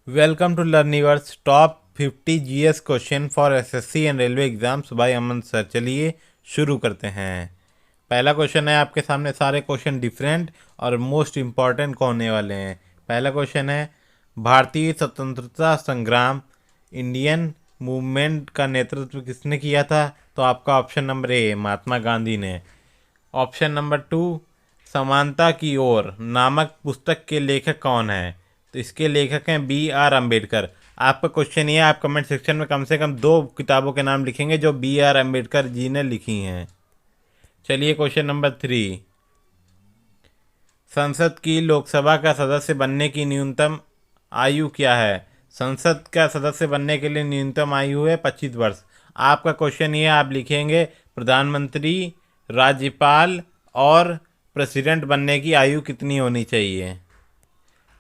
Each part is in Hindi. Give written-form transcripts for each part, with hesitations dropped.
Welcome to Learniverse top 50 GS question for SSC and railway exams by Aman sir. चलिए शुरू करते हैं। पहला क्वेश्चन है आपके सामने। सारे क्वेश्चन डिफरेंट और मोस्ट इम्पॉर्टेंट होने वाले हैं। पहला क्वेश्चन है, भारतीय स्वतंत्रता संग्राम इंडियन मूवमेंट का नेतृत्व किसने किया था? तो आपका option number A Mahatma Gandhi ने। ऑप्शन नंबर टू, समानता की ओर नामक पुस्तक के लेखक कौन है? तो इसके लेखक हैं बी आर अम्बेडकर। आपका क्वेश्चन ये है, आप कमेंट सेक्शन में कम से कम 2 किताबों के नाम लिखेंगे जो बी आर अम्बेडकर जी ने लिखी हैं। चलिए क्वेश्चन नंबर 3, संसद की लोकसभा का सदस्य बनने की न्यूनतम आयु क्या है? संसद का सदस्य बनने के लिए न्यूनतम आयु है 25 वर्ष। आपका क्वेश्चन ये आप लिखेंगे प्रधानमंत्री, राज्यपाल और प्रेसिडेंट बनने की आयु कितनी होनी चाहिए।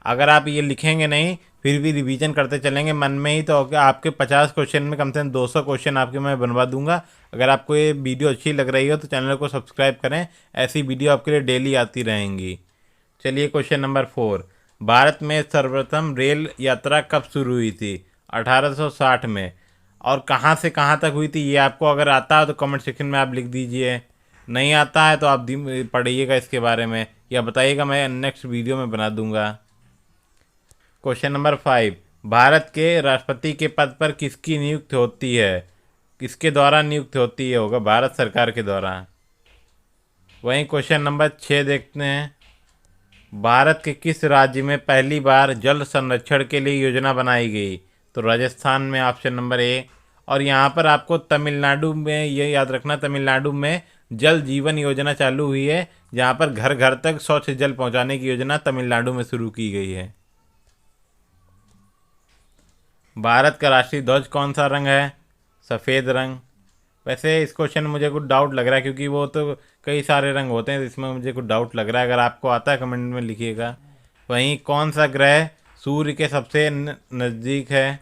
अगर आप ये लिखेंगे नहीं फिर भी रिवीजन करते चलेंगे मन में ही, तो आपके 50 क्वेश्चन में कम से कम 200 क्वेश्चन आपके मैं बनवा दूंगा। अगर आपको ये वीडियो अच्छी लग रही हो तो चैनल को सब्सक्राइब करें, ऐसी वीडियो आपके लिए डेली आती रहेंगी। चलिए क्वेश्चन नंबर 4, भारत में सर्वप्रथम रेल यात्रा कब शुरू हुई थी? 1860 में। और कहाँ से कहाँ तक हुई थी ये आपको अगर आता है तो कमेंट सेक्शन में आप लिख दीजिए, नहीं आता है तो आप पढ़िएगा इसके बारे में या बताइएगा, मैं नेक्स्ट वीडियो में बना दूंगा। क्वेश्चन नंबर 5, भारत के राष्ट्रपति के पद पर किसकी नियुक्ति होती है? किसके द्वारा नियुक्त होती है? होगा भारत सरकार के द्वारा। वहीं क्वेश्चन नंबर 6 देखते हैं, भारत के किस राज्य में पहली बार जल संरक्षण के लिए योजना बनाई गई? तो राजस्थान में, ऑप्शन नंबर ए। और यहाँ पर आपको तमिलनाडु में, ये याद रखना, तमिलनाडु में जल जीवन योजना चालू हुई है, जहाँ पर घर घर तक स्वच्छ जल पहुँचाने की योजना तमिलनाडु में शुरू की गई है। भारत का राष्ट्रीय ध्वज कौन सा रंग है? सफ़ेद रंग। वैसे इस क्वेश्चन में मुझे कुछ डाउट लग रहा है क्योंकि वो तो कई सारे रंग होते हैं, तो इसमें मुझे कुछ डाउट लग रहा है। अगर आपको आता है कमेंट में लिखिएगा। वहीं कौन सा ग्रह सूर्य के सबसे नज़दीक है?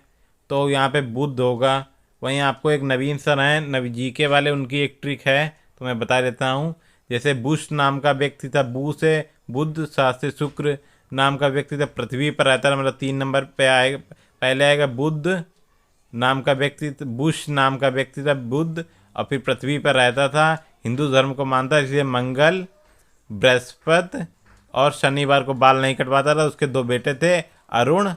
तो यहाँ पे बुध होगा। वहीं आपको एक नवीन सर हैं नवजीके वाले, उनकी एक ट्रिक है तो मैं बता देता हूँ। जैसे बुश नाम का व्यक्ति था, बू से बुध, सा से शुक्र नाम का व्यक्ति था, पृथ्वी पर रहता है, मतलब 3 नंबर पे आएगा, पहले आएगा बुध नाम का व्यक्ति, बुश नाम का व्यक्ति था बुध, और फिर पृथ्वी पर रहता था। हिंदू धर्म को मानता है, इसलिए मंगल, बृहस्पति और शनिवार को बाल नहीं कटवाता था। उसके 2 बेटे थे, अरुण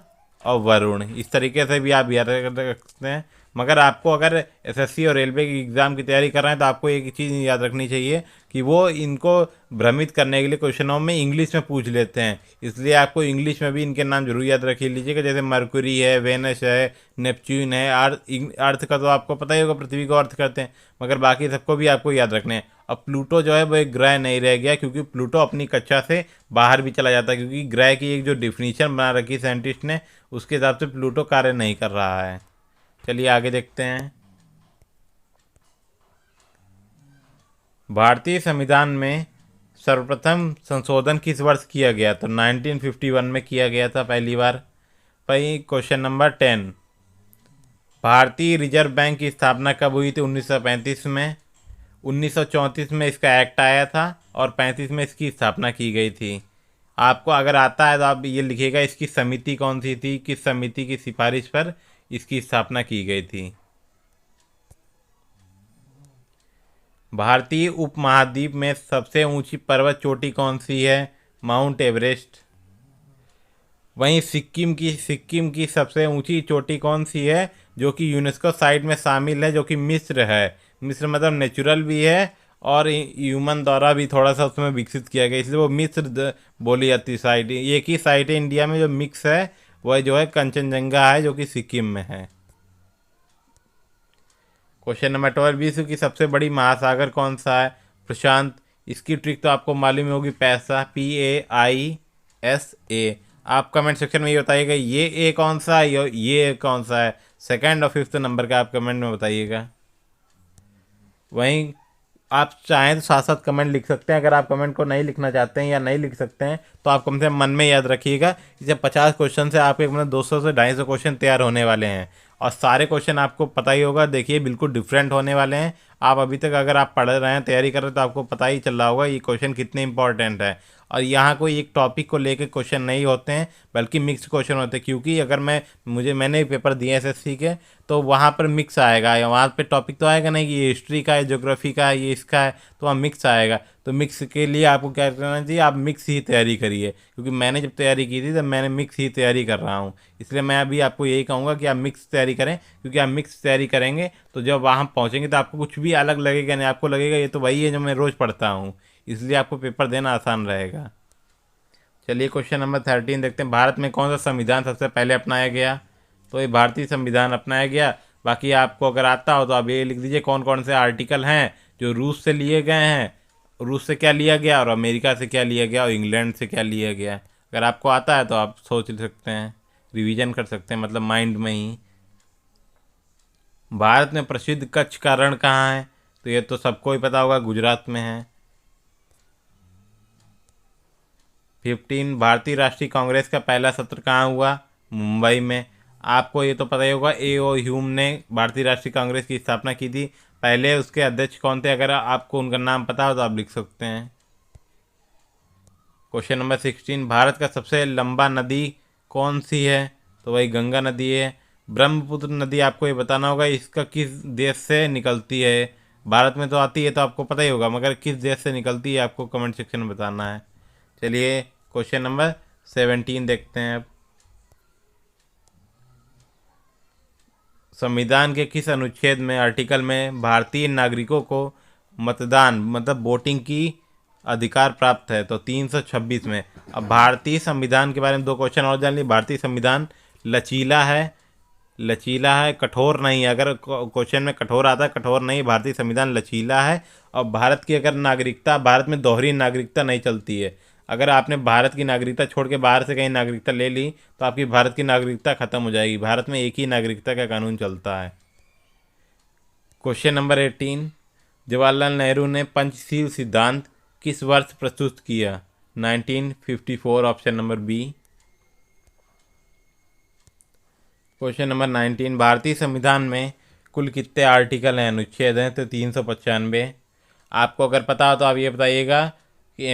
और वरुण। इस तरीके से भी आप याद रख सकते हैं। मगर आपको अगर एसएससी और रेलवे की एग्ज़ाम की तैयारी कर रहे हैं तो आपको एक चीज़ याद रखनी चाहिए कि वो इनको भ्रमित करने के लिए क्वेश्चनों में इंग्लिश में पूछ लेते हैं, इसलिए आपको इंग्लिश में भी इनके नाम जरूर याद रख लीजिएगा। जैसे मरकुरी है, वेनस है, नेपच्यून है। अर्थ का तो आपको पता ही होगा, पृथ्वी को अर्थ करते हैं, मगर बाकी सबको भी आपको याद रखने हैं। अब प्लूटो जो है वो एक ग्रह नहीं रह गया, क्योंकि प्लूटो अपनी कक्षा से बाहर भी चला जाता है, क्योंकि ग्रह की एक जो डिफिनीशन बना रखी साइंटिस्ट ने, उसके हिसाब से प्लूटो कार्य नहीं कर रहा है। चलिए आगे देखते हैं। भारतीय संविधान में सर्वप्रथम संशोधन किस वर्ष किया गया? तो 1951 में किया गया था पहली बार। भाई क्वेश्चन नंबर 10, भारतीय रिजर्व बैंक की स्थापना कब हुई थी? 1935 में। 1934 में इसका एक्ट आया था और 35 में इसकी स्थापना की गई थी। आपको अगर आता है तो आप ये लिखिएगा इसकी समिति कौन सी थी, किस समिति की सिफारिश पर इसकी स्थापना की गई थी। भारतीय उपमहाद्वीप में सबसे ऊंची पर्वत चोटी कौन सी है? Mount Everest. वहीं सिक्किम की सबसे ऊंची चोटी कौन सी है जो कि यूनेस्को साइट में शामिल है, जो कि मिस्र है। मिस्र मतलब नेचुरल भी है और ह्यूमन द्वारा भी थोड़ा सा उसमें विकसित किया गया, इसलिए वो मिस्र बोली जाती है साइट। एक ही साइट है इंडिया में जो मिक्स है, वह जो है कंचनजंगा है, जो कि सिक्किम में है। क्वेश्चन नंबर 12, विश्व की सबसे बड़ी महासागर कौन सा है? प्रशांत। इसकी ट्रिक तो आपको मालूम होगी, पैसा, PAISA। आप कमेंट सेक्शन में ये बताइएगा ये ए कौन सा है, ये कौन सा है, सेकंड और फिफ्थ नंबर का आप कमेंट में बताइएगा। वहीं आप चाहें तो साथ साथ कमेंट लिख सकते हैं। अगर आप कमेंट को नहीं लिखना चाहते हैं या नहीं लिख सकते हैं तो आप कम से कम मन में याद रखिएगा। इसे 50 क्वेश्चन से आपके मतलब 200 से 250 क्वेश्चन तैयार होने वाले हैं, और सारे क्वेश्चन आपको पता ही होगा, देखिए बिल्कुल डिफरेंट होने वाले हैं। आप अभी तक अगर आप पढ़ रहे हैं, तैयारी कर रहे हैं, तो आपको पता ही चल रहा होगा ये क्वेश्चन कितने इंपॉर्टेंट है। और यहाँ कोई एक टॉपिक को लेकर क्वेश्चन नहीं होते हैं, बल्कि मिक्स क्वेश्चन होते हैं। क्योंकि अगर मैंने पेपर दिए एसएससी के, तो वहाँ पर मिक्स आएगा, या वहाँ पे टॉपिक तो आएगा नहीं कि ये हिस्ट्री का है, ज्योग्राफी का है, ये इसका है, तो वहाँ मिक्स आएगा। तो मिक्स के लिए आपको क्या करना चाहिए, आप मिक्स ही तैयारी करिए। क्योंकि मैंने जब तैयारी की थी, तब मैंने मिक्स ही तैयारी कर रहा हूँ। इसलिए मैं अभी आपको यही कहूँगा कि आप मिक्स तैयारी करें, क्योंकि आप मिक्स तैयारी करेंगे तो जब वहाँ पहुँचेंगे तो आपको कुछ भी अलग लगेगा नहीं, आपको लगेगा ये तो वही है जो मैं रोज़ पढ़ता हूँ। इसलिए आपको पेपर देना आसान रहेगा। चलिए क्वेश्चन नंबर 13 देखते हैं। भारत में कौन सा संविधान सबसे पहले अपनाया गया? तो ये भारतीय संविधान अपनाया गया। बाकी आपको अगर आता हो तो आप ये लिख दीजिए कौन कौन से आर्टिकल हैं जो रूस से लिए गए हैं, रूस से क्या लिया गया, और अमेरिका से क्या लिया गया, और इंग्लैंड से क्या लिया गया। अगर आपको आता है तो आप सोच सकते हैं, रिवीजन कर सकते हैं, मतलब माइंड में ही। भारत में प्रसिद्ध कच्छ का रण कहाँ है? तो ये तो सबको ही पता होगा, गुजरात में है। 15 भारतीय राष्ट्रीय कांग्रेस का पहला सत्र कहाँ हुआ? मुंबई में। आपको ये तो पता ही होगा, ए.ओ. ह्यूम ने भारतीय राष्ट्रीय कांग्रेस की स्थापना की थी। पहले उसके अध्यक्ष कौन थे? अगर आपको उनका नाम पता हो तो आप लिख सकते हैं। क्वेश्चन नंबर 16, भारत का सबसे लंबा नदी कौन सी है? तो वही गंगा नदी है। ब्रह्मपुत्र नदी आपको ये बताना होगा, इसका किस देश से निकलती है? भारत में तो आती है तो आपको पता ही होगा, मगर किस देश से निकलती है आपको कमेंट सेक्शन में बताना है। चलिए क्वेश्चन नंबर 17 देखते हैं अब। संविधान के किस अनुच्छेद में, आर्टिकल में भारतीय नागरिकों को मतदान मतलब वोटिंग की अधिकार प्राप्त है? तो 326 में। अब भारतीय संविधान के बारे में दो क्वेश्चन और जान ली। भारतीय संविधान लचीला है, लचीला है, कठोर नहीं है। अगर क्वेश्चन में कठोर आता है, कठोर नहीं, भारतीय संविधान लचीला है। और भारत की अगर नागरिकता, भारत में दोहरी नागरिकता नहीं चलती है। अगर आपने भारत की नागरिकता छोड़ के बाहर से कहीं नागरिकता ले ली तो आपकी भारत की नागरिकता खत्म हो जाएगी। भारत में एक ही नागरिकता का कानून चलता है। क्वेश्चन नंबर 18, जवाहरलाल नेहरू ने पंचशील सिद्धांत किस वर्ष प्रस्तुत किया? 1954, option number B. Question number 19, भारतीय संविधान में कुल कितने आर्टिकल हैं, अनुच्छेद हैं? तो 395। आपको अगर पता हो तो आप ये बताइएगा कि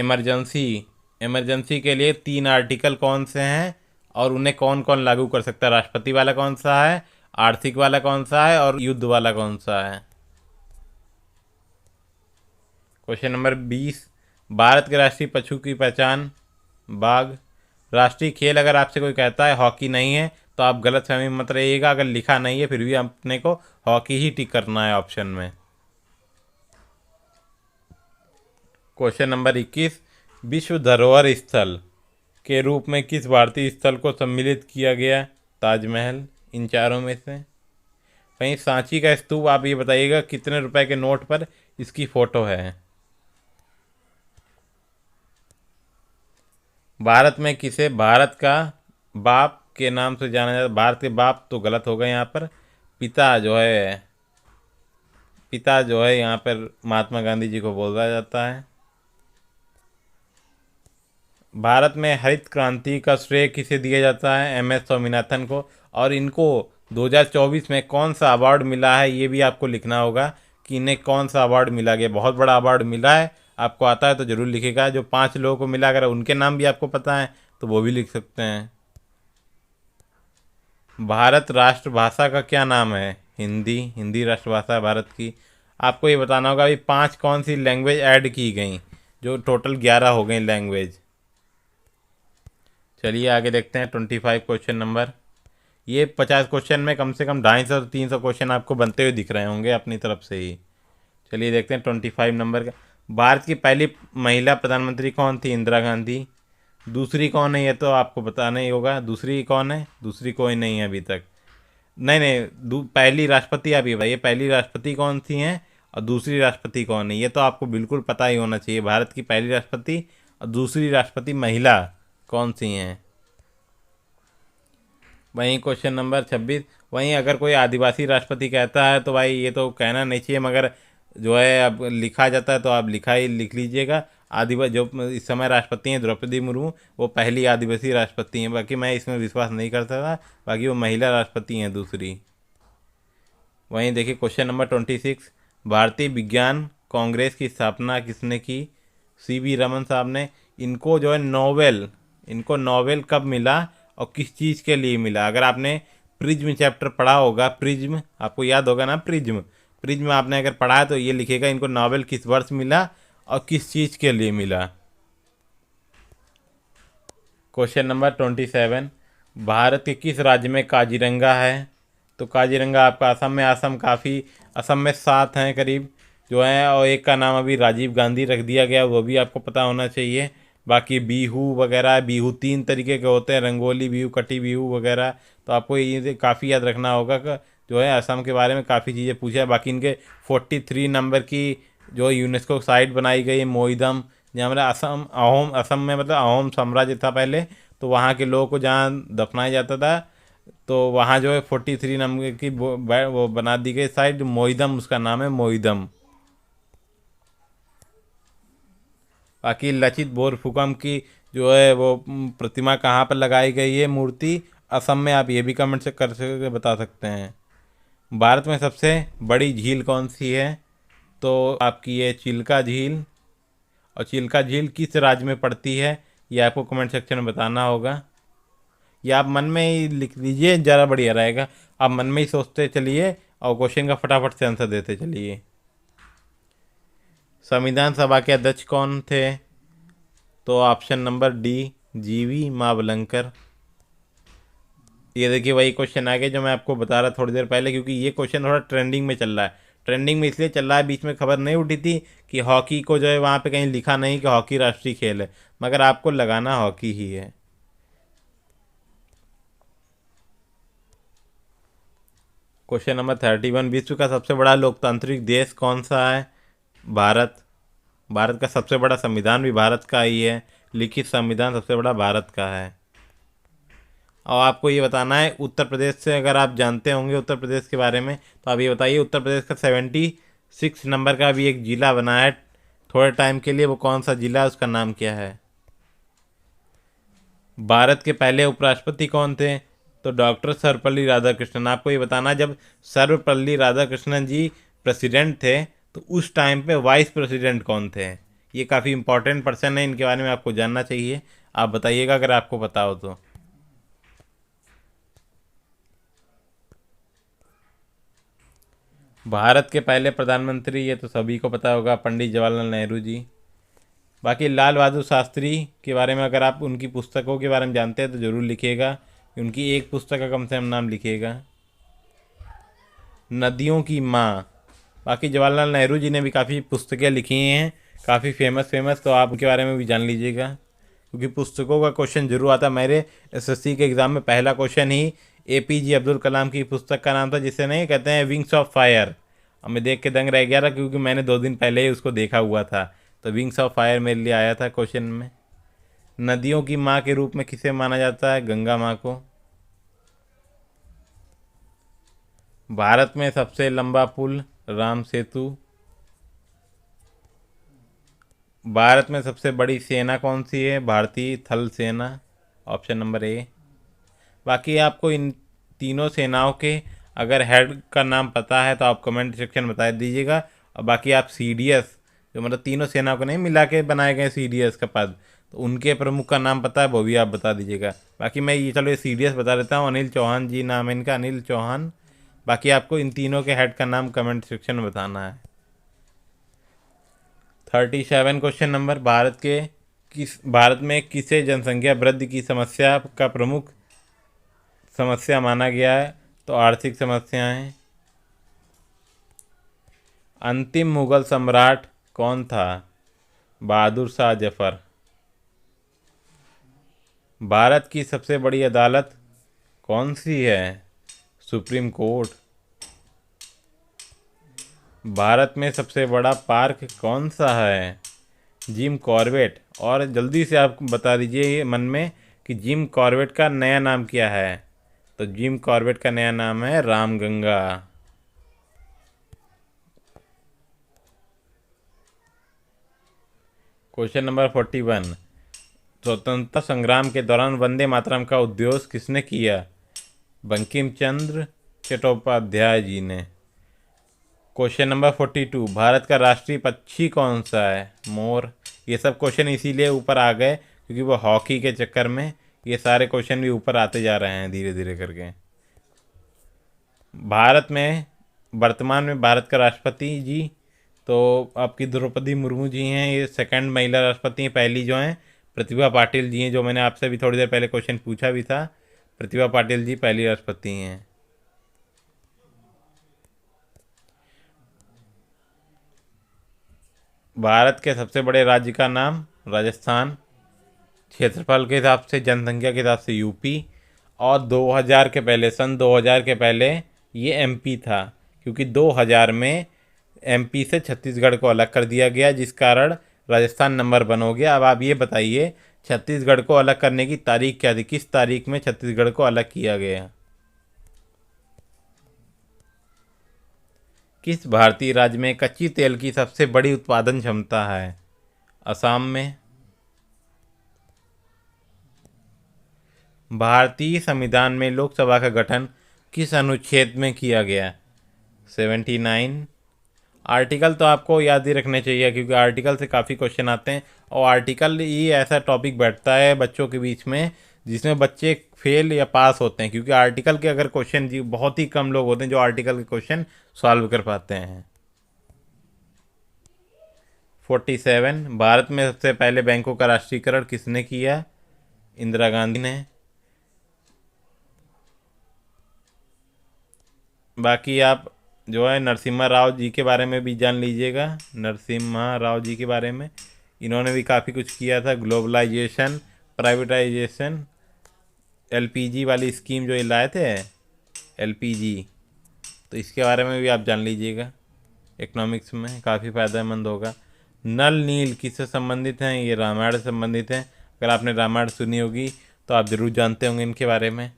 इमरजेंसी के लिए 3 आर्टिकल कौन से हैं, और उन्हें कौन कौन लागू कर सकता है? राष्ट्रपति वाला कौन सा है, आर्थिक वाला कौन सा है, और युद्ध वाला कौन सा है? क्वेश्चन नंबर 20, भारत के राष्ट्रीय पशु की पहचान? बाघ। राष्ट्रीय खेल अगर आपसे कोई कहता है हॉकी नहीं है तो आप गलत फहमी मत रहिएगा। अगर लिखा नहीं है फिर भी अपने को हॉकी ही टिक करना है ऑप्शन में। क्वेश्चन नंबर 21, विश्व धरोहर स्थल के रूप में किस भारतीय स्थल को सम्मिलित किया गया? ताजमहल। इन चारों में से वहीं सांची का स्तूप, आप ये बताइएगा कितने रुपए के नोट पर इसकी फ़ोटो है? भारत में किसे भारत का बाप के नाम से जाना जाता? भारत के बाप तो गलत होगा यहाँ पर। पिता जो है यहाँ पर महात्मा गांधी जी को बोला जाता है। भारत में हरित क्रांति का श्रेय किसे दिया जाता है? एम एस स्वामीनाथन को। और इनको 2024 में कौन सा अवार्ड मिला है ये भी आपको लिखना होगा कि इन्हें कौन सा अवार्ड मिला गया। बहुत बड़ा अवार्ड मिला है, आपको आता है तो ज़रूर लिखिएगा। जो 5 लोगों को मिला, अगर उनके नाम भी आपको पता है तो वो भी लिख सकते हैं। भारत राष्ट्रभाषा का क्या नाम है? हिंदी। हिंदी राष्ट्रभाषा है भारत की। आपको ये बताना होगा अभी 5 कौन सी लैंग्वेज ऐड की गई, जो टोटल 11 हो गई लैंग्वेज। चलिए आगे देखते हैं 25 क्वेश्चन नंबर। ये 50 क्वेश्चन में कम से कम 250 से 300 क्वेश्चन आपको बनते हुए दिख रहे होंगे अपनी तरफ से ही। चलिए देखते हैं 25 नंबर का। भारत की पहली महिला प्रधानमंत्री कौन थी? इंदिरा गांधी। दूसरी कौन है ये तो आपको बताना ही होगा। दूसरी कौन है? दूसरी कोई नहीं है अभी तक। नहीं नहीं, पहली राष्ट्रपति आप ये बताइए, पहली राष्ट्रपति कौन सी हैं और दूसरी राष्ट्रपति कौन है? ये तो आपको बिल्कुल पता ही होना चाहिए। भारत की पहली राष्ट्रपति और दूसरी राष्ट्रपति महिला कौन सी हैं? वहीं क्वेश्चन नंबर 26, वहीं अगर कोई आदिवासी राष्ट्रपति कहता है तो भाई ये तो कहना नहीं चाहिए, मगर जो है अब लिखा जाता है तो आप लिख लीजिएगा। आदिवासी जो इस समय राष्ट्रपति हैं द्रौपदी मुर्मू, वो पहली आदिवासी राष्ट्रपति हैं। बाकी मैं इसमें विश्वास नहीं कर सकता, बाकी वो महिला राष्ट्रपति हैं दूसरी। वहीं देखिए क्वेश्चन नंबर 26, भारतीय विज्ञान कांग्रेस की स्थापना किसने की? सीवी रमन साहब ने। इनको जो है नोबेल, इनको नोबेल कब मिला और किस चीज़ के लिए मिला? अगर आपने प्रिज्म चैप्टर पढ़ा होगा, प्रिज्म आपको याद होगा ना, प्रिज्म प्रिज्म आपने अगर पढ़ा है तो ये लिखेगा इनको नोबेल किस वर्ष मिला और किस चीज़ के लिए मिला। क्वेश्चन नंबर 27, भारत के किस राज्य में काजीरंगा है? तो काजीरंगा आपका असम में। असम में 7 हैं करीब जो हैं, और एक का नाम अभी राजीव गांधी रख दिया गया, वो भी आपको पता होना चाहिए। बाकी बिहू वगैरह, बिहू 3 तरीके के होते हैं, रंगोली बिहू, कटी बिहू वगैरह। तो आपको ये काफ़ी याद रखना होगा कि जो है असम के बारे में काफ़ी चीज़ें पूछा है। बाकी इनके 43 नंबर की जो यूनेस्को साइट बनाई गई है मोईदम, जहाँ मतलब असम में मतलब अहोम साम्राज्य था पहले, तो वहाँ के लोगों को जहाँ दफनाया जाता था, तो वहाँ जो है 43 नंबर की वो बना दी गई साइट, मोईदम उसका नाम है, मोईदम। बाकी लचित बोरफुकन की जो है वो प्रतिमा कहाँ पर लगाई गई है, मूर्ति? असम में। आप ये भी कमेंट से कर सकते बता सकते हैं। भारत में सबसे बड़ी झील कौन सी है? तो आपकी ये चिल्का झील। और चिल्का झील किस राज्य में पड़ती है, ये आपको कमेंट सेक्शन में बताना होगा। या आप मन में ही लिख लीजिए, ज़रा बढ़िया रहेगा। आप मन में ही सोचते चलिए और क्वेश्चन का फटाफट से आंसर देते चलिए। संविधान सभा के अध्यक्ष कौन थे? तो ऑप्शन नंबर डी, जीवी मावलंकर। ये देखिए वही क्वेश्चन आ गया जो मैं आपको बता रहा थोड़ी देर पहले, क्योंकि ये क्वेश्चन थोड़ा ट्रेंडिंग में चल रहा है। ट्रेंडिंग में इसलिए चल रहा है, बीच में खबर नहीं उठी थी कि हॉकी को जो है वहाँ पे कहीं लिखा नहीं कि हॉकी राष्ट्रीय खेल है, मगर आपको लगाना हॉकी ही है। क्वेश्चन नंबर 31, विश्व का सबसे बड़ा लोकतांत्रिक देश कौन सा है? भारत। भारत का सबसे बड़ा संविधान भी भारत का ही है, लिखित संविधान सबसे बड़ा भारत का है। और आपको ये बताना है उत्तर प्रदेश से, अगर आप जानते होंगे उत्तर प्रदेश के बारे में तो आप ये बताइए, उत्तर प्रदेश का 76 नंबर का भी एक जिला बना है थोड़े टाइम के लिए, वो कौन सा जिला है, उसका नाम क्या है? भारत के पहले उपराष्ट्रपति कौन थे? तो डॉक्टर सर्वपल्ली राधाकृष्णन। आपको ये बताना, जब सर्वपल्ली राधाकृष्णन जी प्रेसिडेंट थे तो उस टाइम पे वाइस प्रेसिडेंट कौन थे? ये काफ़ी इंपॉर्टेंट पर्सन है, इनके बारे में आपको जानना चाहिए। आप बताइएगा अगर आपको पता हो तो। भारत के पहले प्रधानमंत्री, ये तो सभी को पता होगा, पंडित जवाहरलाल नेहरू जी। बाकी लाल बहादुर शास्त्री के बारे में अगर आप उनकी पुस्तकों के बारे में जानते हैं तो ज़रूर लिखिएगा, उनकी एक पुस्तक का कम से कम नाम लिखिएगा। नदियों की माँ। बाकी जवाहरलाल नेहरू जी ने भी काफ़ी पुस्तकें लिखी हैं, काफ़ी फेमस, तो आप उनके बारे में भी जान लीजिएगा, क्योंकि पुस्तकों का क्वेश्चन जरूर आता है। मेरे एसएससी के एग्ज़ाम में पहला क्वेश्चन ही एपीजे अब्दुल कलाम की पुस्तक का नाम था, जिसे नहीं कहते हैं विंग्स ऑफ फायर। और मैं देख के दंग रह गया था, क्योंकि मैंने 2 दिन पहले ही उसको देखा हुआ था। तो विंग्स ऑफ फायर मेरे लिए आया था क्वेश्चन में। नदियों की माँ के रूप में किसे माना जाता है? गंगा माँ को। भारत में सबसे लंबा पुल? राम सेतु। भारत में सबसे बड़ी सेना कौन सी है? भारतीय थल सेना, ऑप्शन नंबर ए। बाकी आपको इन तीनों सेनाओं के अगर हेड का नाम पता है तो आप कमेंट सेक्शन में बता दीजिएगा। और बाकी आप सीडीएस, जो मतलब तीनों सेनाओं को नहीं मिला के बनाए गए सीडीएस का पद, तो उनके प्रमुख का नाम पता है, वो भी आप बता दीजिएगा। बाकी मैं ये चलो ये सीडीएस बता देता हूँ, अनिल चौहान जी नाम है इनका, अनिल चौहान। बाकी आपको इन तीनों के हेड का नाम कमेंट सेक्शन में बताना है। 37 क्वेश्चन नंबर, भारत में किसे जनसंख्या वृद्धि की समस्या का प्रमुख समस्या माना गया है? तो आर्थिक समस्याएं। अंतिम मुगल सम्राट कौन था? बहादुर शाह जफर। भारत की सबसे बड़ी अदालत कौन सी है? Supreme court. भारत में सबसे बड़ा पार्क कौन सा है? Jim Corbett. और जल्दी से आप बता दीजिए मन में कि जिम कॉर्बेट का नया नाम क्या है? तो जिम कॉर्बेट का नया नाम है रामगंगा। Question number 41। स्वतंत्रता संग्राम के दौरान वंदे मातरम का उद्घोष किसने किया? बंकिम चंद्र चट्टोपाध्याय जी ने। Question number 42। भारत का राष्ट्रीय पक्षी कौन सा है? मोर। ये सब क्वेश्चन इसीलिए ऊपर आ गए क्योंकि वो हॉकी के चक्कर में ये सारे क्वेश्चन भी ऊपर आते जा रहे हैं धीरे धीरे करके। भारत में वर्तमान में भारत का राष्ट्रपति जी तो आपकी द्रौपदी मुर्मू जी हैं, ये सेकंड महिला राष्ट्रपति हैं। पहली जो हैं प्रतिभा पाटिल जी हैं, जो मैंने आपसे भी थोड़ी देर पहले क्वेश्चन पूछा भी था। प्रतिभा पाटिल जी पहली राष्ट्रपति हैं। भारत के सबसे बड़े राज्य का नाम राजस्थान। क्षेत्रफल के हिसाब से, जनसंख्या के हिसाब से यूपी। और 2000 के पहले, सन 2000 के पहले ये एमपी था, क्योंकि 2000 में एमपी से छत्तीसगढ़ को अलग कर दिया गया, जिस कारण राजस्थान नंबर 1 हो गया। अब आप ये बताइए छत्तीसगढ़ को अलग करने की तारीख क्या थी? किस तारीख में छत्तीसगढ़ को अलग किया गया? किस भारतीय राज्य में कच्ची तेल की सबसे बड़ी उत्पादन क्षमता है? असम में। भारतीय संविधान में लोकसभा का गठन किस अनुच्छेद में किया गया? 79। आर्टिकल तो आपको याद ही रखने चाहिए क्योंकि आर्टिकल से काफ़ी क्वेश्चन आते हैं, और आर्टिकल ही ऐसा टॉपिक बैठता है बच्चों के बीच में जिसमें बच्चे फेल या पास होते हैं, क्योंकि आर्टिकल के अगर क्वेश्चन जी बहुत ही कम लोग होते हैं जो आर्टिकल के क्वेश्चन सॉल्व कर पाते हैं। 47। भारत में सबसे पहले बैंकों का राष्ट्रीयकरण किसने किया? इंदिरा गांधी ने। बाकी आप जो है नरसिम्हा राव जी के बारे में भी जान लीजिएगा। नरसिम्हा राव जी के बारे में इन्होंने भी काफ़ी कुछ किया था। ग्लोबलाइजेशन, प्राइवेटाइजेशन, एलपीजी वाली स्कीम जो ये लाए थे, एलपीजी, तो इसके बारे में भी आप जान लीजिएगा। इकोनॉमिक्स में काफ़ी फ़ायदेमंद होगा। नल नील किससे संबंधित हैं? ये रामायण से संबंधित हैं। अगर आपने रामायण सुनी होगी तो आप ज़रूर जानते होंगे इनके बारे में।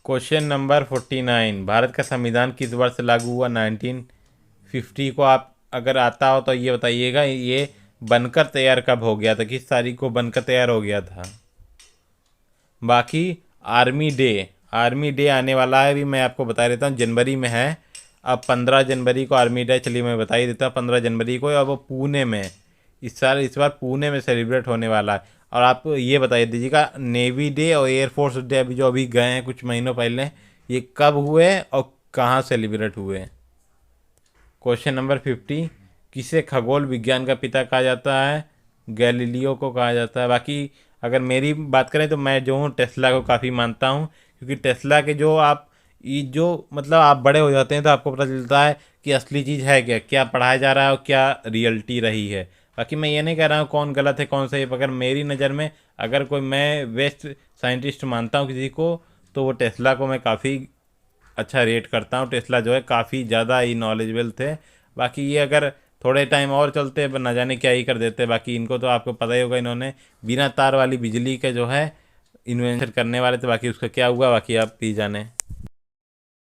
Question number 49। भारत का संविधान किस वर्ष लागू हुआ? 1950 को। आप अगर आता हो तो ये बताइएगा ये बनकर तैयार कब हो गया था? किस तारीख को बनकर तैयार हो गया था? बाकी आर्मी डे आने वाला है, अभी मैं आपको बता देता हूँ, जनवरी में है। अब 15 जनवरी को आर्मी डे, चलिए मैं बता ही देता हूँ 15 जनवरी को। अब वो पुणे में इस बार पुणे में सेलिब्रेट होने वाला है। और आप ये बता दीजिएगा नेवी डे और एयरफोर्स डे अभी जो अभी गए हैं कुछ महीनों पहले, ये कब हुए और कहाँ सेलिब्रेट हुए? Question number 50। किसे खगोल विज्ञान का पिता कहा जाता है? गैलीलियो को कहा जाता है। बाकी अगर मेरी बात करें तो मैं जो हूँ टेस्ला को काफ़ी मानता हूँ, क्योंकि टेस्ला के जो आप ये जो मतलब आप बड़े हो जाते हैं तो आपको पता चलता है कि असली चीज़ है क्या, क्या पढ़ाया जा रहा है और क्या रियलिटी रही है। बाकी मैं ये नहीं कह रहा हूँ कौन गलत है कौन सही है, अगर मेरी नज़र में अगर कोई मैं बेस्ट साइंटिस्ट मानता हूँ किसी को तो वो टेस्ला को मैं काफ़ी अच्छा रेट करता हूँ। टेस्ला जो है काफ़ी ज़्यादा ही नॉलेजेबल थे। बाकी ये अगर थोड़े टाइम और चलते न जाने क्या ही कर देते। बाकी इनको तो आपको पता ही होगा, इन्होंने बिना तार वाली बिजली के जो है इन्वेंशन करने वाले थे। बाकी उसका क्या हुआ बाकी आप भी जाने।